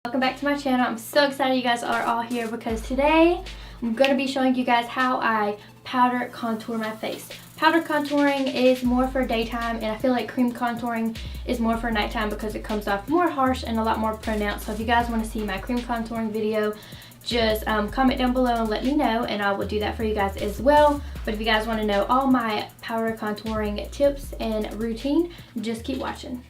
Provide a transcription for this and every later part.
Welcome back to my channel. I'm so excited you guys are all here because today I'm going to be showing you guys how I powder contour my face. Powder contouring is more for daytime, and I feel like cream contouring is more for nighttime because it comes off more harsh and a lot more pronounced. So if you guys want to see my cream contouring video, just comment down below and let me know, and I will do that for you guys as well. But if you guys want to know all my powder contouring tips and routine, just keep watching.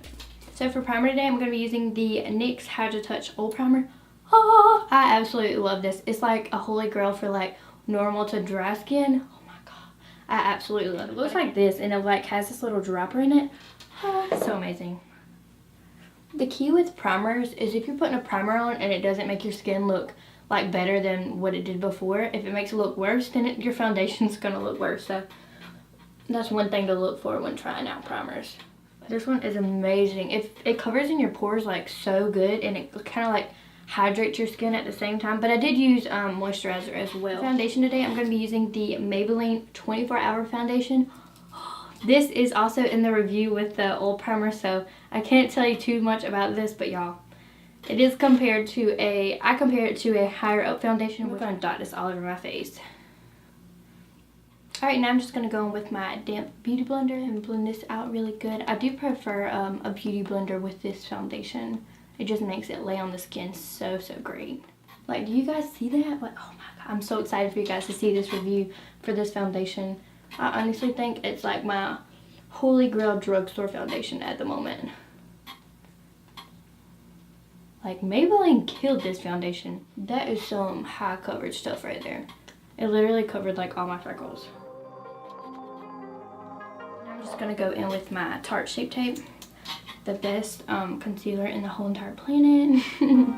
So for primer today, I'm going to be using the NYX Hydra Touch Old Primer. Oh, I absolutely love this. It's like a holy grail for like normal to dry skin. Oh my god, I absolutely love it. It looks like this, and it like has this little dropper in it. Oh, so amazing. The key with primers is if you're putting a primer on and it doesn't make your skin look like better than what it did before, if it makes it look worse, then your foundation's gonna look worse. So that's one thing to look for when trying out primers. This one is amazing. It covers in your pores like so good, and it kind of like hydrates your skin at the same time. But I did use moisturizer as well. Foundation today, I'm going to be using the Maybelline 24-Hour Foundation. This is also in the review with the old primer, so I can't tell you too much about this, but y'all, it is compared to I compare it to a higher up foundation. We're going to dot this all over my face. Alright, now I'm just going to go in with my damp beauty blender and blend this out really good. I do prefer a beauty blender with this foundation. It just makes it lay on the skin so great. Like, do you guys see that? Like, oh my god, I'm so excited for you guys to see this review for this foundation. I honestly think it's like my holy grail drugstore foundation at the moment. Like, Maybelline killed this foundation. That is some high coverage stuff right there. It literally covered like all my freckles. I'm just going to go in with my Tarte Shape Tape. The best concealer in the whole entire planet. And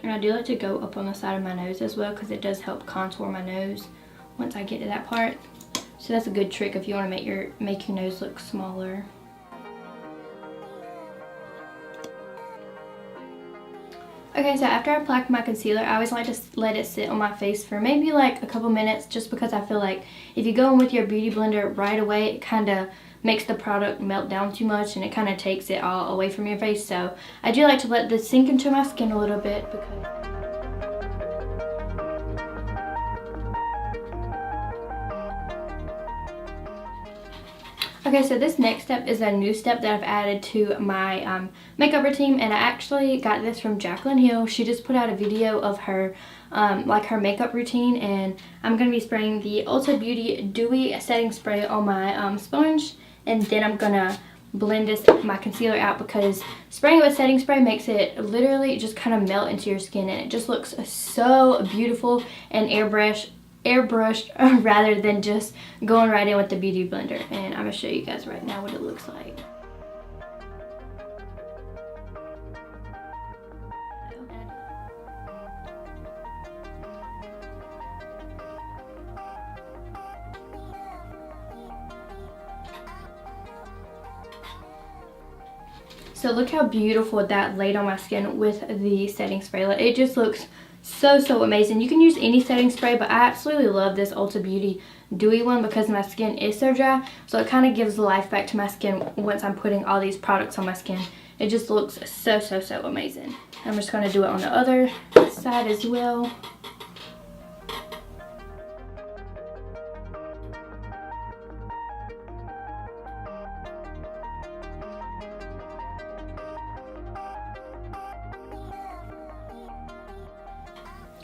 I do like to go up on the side of my nose as well, because it does help contour my nose once I get to that part. So that's a good trick if you want to make your nose look smaller. Okay, so after I apply my concealer, I always like to let it sit on my face for maybe like a couple minutes, just because I feel like if you go in with your beauty blender right away, it kind of makes the product melt down too much, and it kind of takes it all away from your face. So I do like to let this sink into my skin a little bit because okay, so this next step is a new step that I've added to my makeup routine, and I actually got this from Jacyln. She just put out a video of her like her makeup routine, and I'm going to be spraying the Ulta Beauty Dewy Setting Spray on my sponge, and then I'm going to blend my concealer out, because spraying it with setting spray makes it literally just kind of melt into your skin, and it just looks so beautiful and airbrushed rather than just going right in with the beauty blender. And I'm going to show you guys right now what it looks like. So look how beautiful that laid on my skin with the setting spray. It just looks so amazing. You can use any setting spray, but I absolutely love this Ulta Beauty Dewy one because my skin is so dry. So it kind of gives life back to my skin once I'm putting all these products on my skin. It just looks so amazing. I'm just going to do it on the other side as well.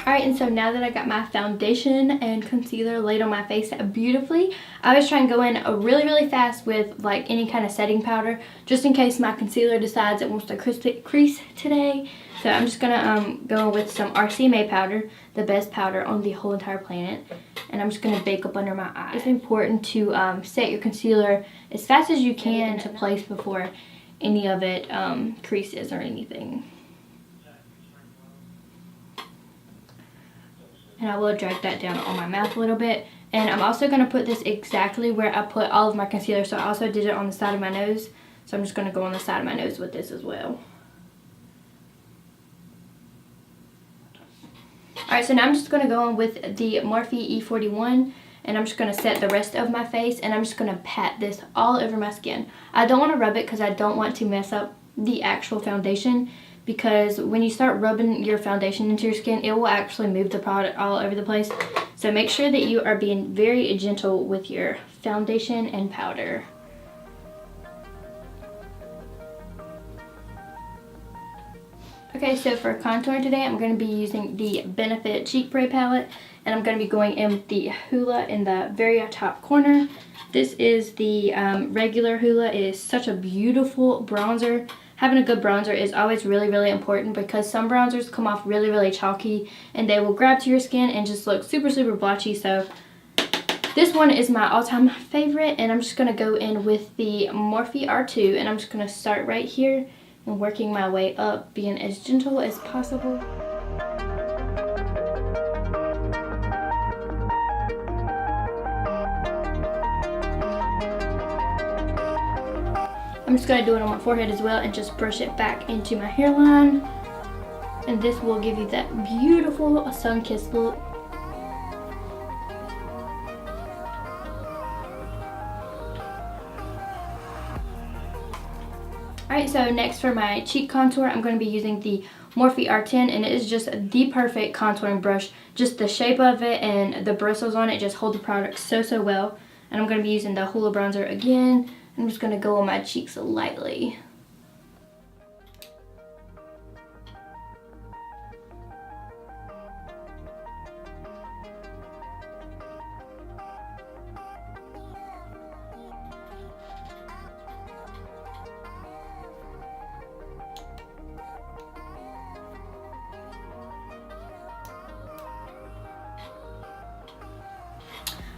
Alright, and so now that I got my foundation and concealer laid on my face beautifully, I was trying to go in really fast with like any kind of setting powder, just in case my concealer decides it wants to crease today. So I'm just going to go with some RCMA powder, the best powder on the whole entire planet. And I'm just going to bake up under my eye. It's important to set your concealer as fast as you can into place before any of it creases or anything. And I will drag that down on my mouth a little bit. And I'm also going to put this exactly where I put all of my concealer. So I also did it on the side of my nose. So I'm just going to go on the side of my nose with this as well. Alright, so now I'm just going to go on with the Morphe E41. And I'm just going to set the rest of my face. And I'm just going to pat this all over my skin. I don't want to rub it because I don't want to mess up the actual foundation, because when you start rubbing your foundation into your skin, it will actually move the product all over the place. So make sure that you are being very gentle with your foundation and powder. Okay, so for contouring today, I'm going to be using the Benefit Cheek Spray palette, and I'm going to be going in with the Hoola in the very top corner. This is the regular Hoola. It is such a beautiful bronzer. Having a good bronzer is always really, really important, because some bronzers come off really, really chalky and they will grab to your skin and just look super, super blotchy. So this one is my all-time favorite, and I'm just going to go in with the Morphe R2, and I'm just going to start right here and working my way up, being as gentle as possible. I'm just going to do it on my forehead as well and just brush it back into my hairline. And this will give you that beautiful sun-kissed look. Alright, so next for my cheek contour, I'm going to be using the Morphe R10, and it is just the perfect contouring brush. Just the shape of it and the bristles on it just hold the product so, so well. And I'm going to be using the Hoola Bronzer again. I'm just going to go on my cheeks lightly.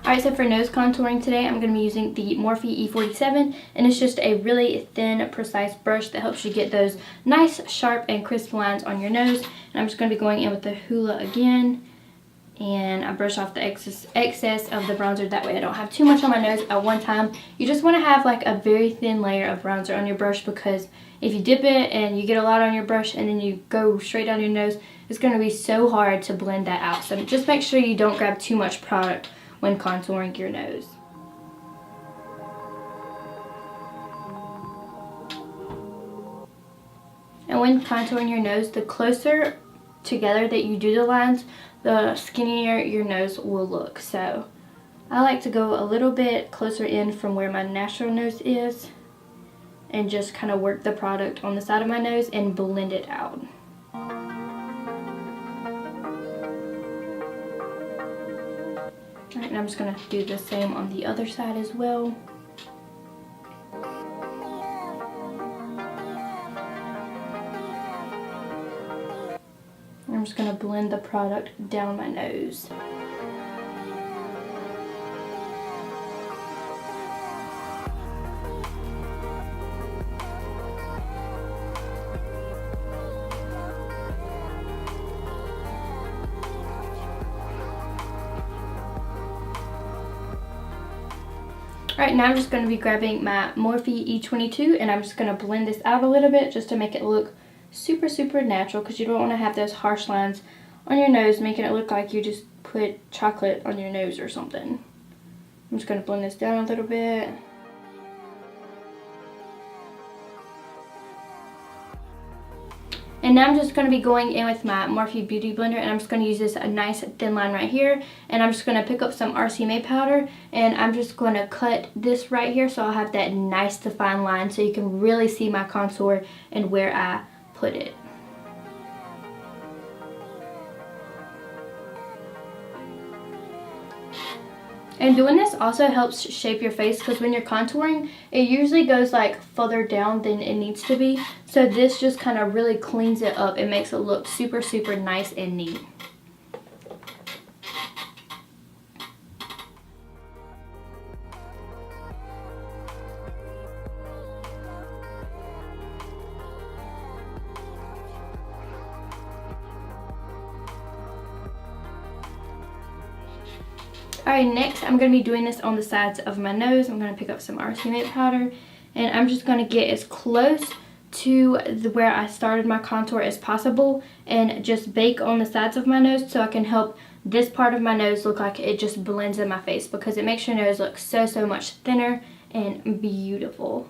Alright, so for nose contouring today, I'm going to be using the Morphe E47, and it's just a really thin, precise brush that helps you get those nice, sharp, and crisp lines on your nose. And I'm just going to be going in with the Hoola again, and I brush off the excess of the bronzer. That way I don't have too much on my nose at one time. You just want to have like a very thin layer of bronzer on your brush, because if you dip it and you get a lot on your brush and then you go straight down your nose, it's going to be so hard to blend that out. So just make sure you don't grab too much product when contouring your nose. And when contouring your nose, the closer together that you do the lines, the skinnier your nose will look. So I like to go a little bit closer in from where my natural nose is and just kind of work the product on the side of my nose and blend it out. Alright, and I'm just going to do the same on the other side as well. I'm just going to blend the product down my nose. Alright, now I'm just going to be grabbing my Morphe E22, and I'm just going to blend this out a little bit just to make it look super, super natural, because you don't want to have those harsh lines on your nose making it look like you just put chocolate on your nose or something. I'm just going to blend this down a little bit. And now I'm just going to be going in with my Morphe Beauty Blender, and I'm just going to use this a nice thin line right here. And I'm just going to pick up some RCMA powder, and I'm just going to cut this right here so I'll have that nice defined line so you can really see my contour and where I put it. And doing this also helps shape your face, because when you're contouring, it usually goes like further down than it needs to be. So this just kind of really cleans it up and makes it look super, super nice and neat. Alright, next I'm going to be doing this on the sides of my nose. I'm going to pick up some RCMA powder, and I'm just going to get as close to where I started my contour as possible and just bake on the sides of my nose so I can help this part of my nose look like it just blends in my face, because it makes your nose look so, so much thinner and beautiful.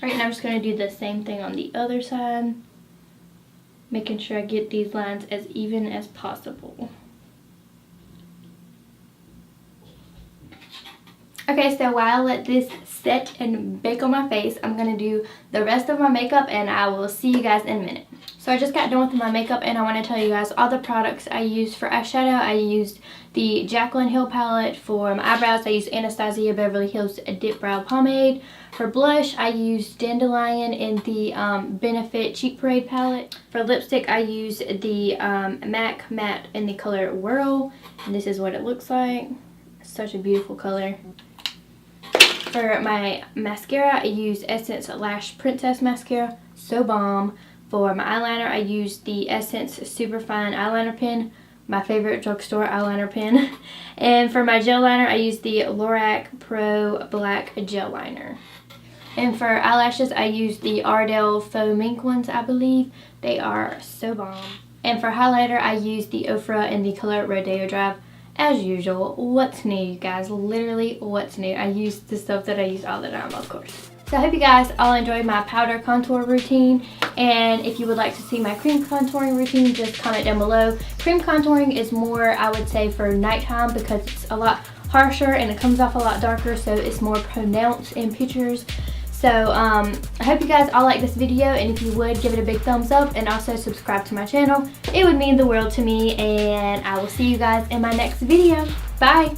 Alright, and I'm just going to do the same thing on the other side. Making sure I get these lines as even as possible. Okay, so while I let this set and bake on my face, I'm going to do the rest of my makeup and I will see you guys in a minute. So I just got done with my makeup and I want to tell you guys all the products I used for eyeshadow. I used the Jacyln Hill palette. For my eyebrows, I used Anastasia Beverly Hills Dip Brow Pomade. For blush, I used Dandelion in the Benefit Cheek Parade palette. For lipstick, I used the MAC Matte in the color Whirl. And this is what it looks like. Such a beautiful color. For my mascara, I used Essence Lash Princess Mascara. So bomb. For my eyeliner, I used the Essence Super Fine Eyeliner Pen. My favorite drugstore eyeliner pen. And for my gel liner, I used the Lorac Pro Black Gel Liner. And for eyelashes, I used the Ardell Faux Mink ones, I believe. They are so bomb. And for highlighter, I used the Ofra in the color Rodeo Drive. As usual, what's new, you guys? Literally, what's new? I use the stuff that I use all the time, of course. So I hope you guys all enjoyed my powder contour routine. And if you would like to see my cream contouring routine, just comment down below. Cream contouring is more, I would say, for nighttime because it's a lot harsher and it comes off a lot darker, so it's more pronounced in pictures. So I hope you guys all like this video, and if you would, give it a big thumbs up and also subscribe to my channel. It would mean the world to me, and I will see you guys in my next video. Bye!